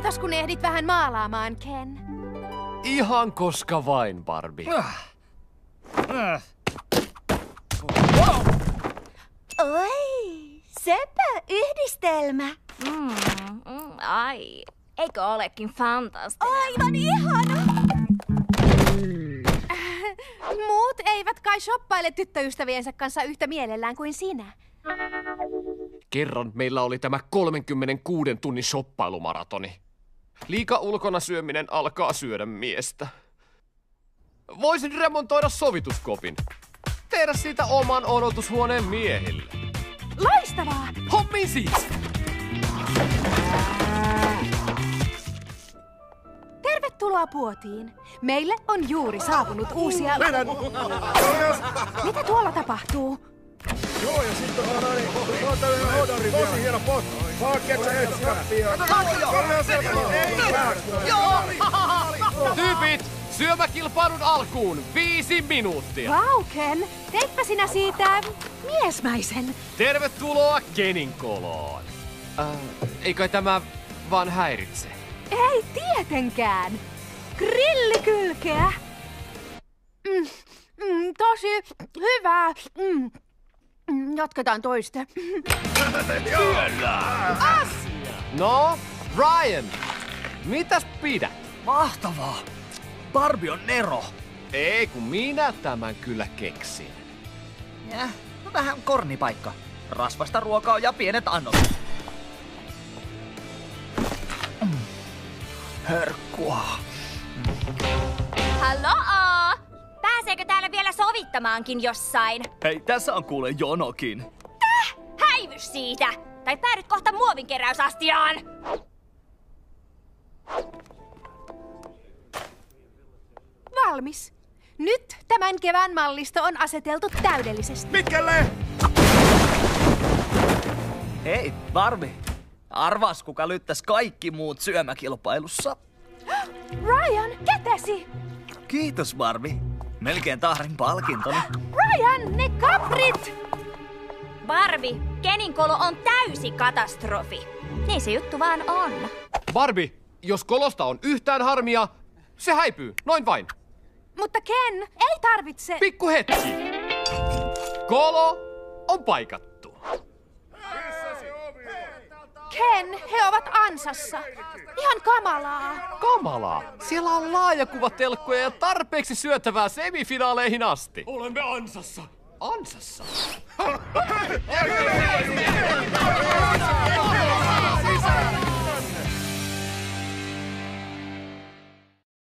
ootas kun ehdit vähän maalaamaan, Ken. Ihan koska vain, Barbie. Oi, sepä yhdistelmä. Ai, eikö olekin fantastinen? Aivan ihana. Muut eivät kai shoppaile tyttöystäviensä kanssa yhtä mielellään kuin sinä. Kerran meillä oli tämä 36 tunnin shoppailumaratoni. Liika ulkona syöminen alkaa syödä miestä. Voisin remontoida sovituskopin. Tehdä siitä oman odotushuoneen miehille. Loistavaa! Hommiin siis! Tervetuloa Puotiin. Meille on juuri saapunut uusia... Mitä tuolla tapahtuu? Joo, ja sitten on tämmöinen hodari vielä. Tosi hieno potti. Paakkeetsa heistokappia. Tyypit, syömäkilpailun alkuun 5 minuuttia. Vau, Ken. Teitpä sinä siitä miesmäisen. Tervetuloa Kenin koloon. Eikö tämä vaan häiritse? Ei tietenkään. Grillikylkeä. Tosi hyvä. Jatketaan toista. No, Ryan, mitäs pidät? Mahtavaa! Barbie on Nero. Ei, kun minä tämän kyllä keksin. Vähän kornipaikka. Rasvasta ruokaa ja pienet annot. Herkkua. Halloo! Pääseekö täällä vielä sovittamaankin jossain? Hei, tässä on kuule jonokin. Häivy siitä! Tai päädyt kohta muovinkeräysastiaan! Valmis. Nyt tämän kevään mallisto on aseteltu täydellisesti. Pitkälle! Hei, Barbie. Arvas, kuka lyttäs kaikki muut syömäkilpailussa. Ryan, kätesi! Kiitos, Barbie. Melkein tahrin palkintoni. Ryan, ne kaprit! Barbie, Kenin kolo on täysi katastrofi. Niin se juttu vaan on. Barbie, jos kolosta on yhtään harmia, se häipyy, noin vain. Mutta Ken, ei tarvitse... Pikku hetki. Kolo on paikattu. Ken, he ovat ansassa. Ihan kamalaa. Kamalaa. Siellä on laajakuvatelkkoja ja tarpeeksi syötävää semifinaaleihin asti. Olemme ansassa. Ansassa?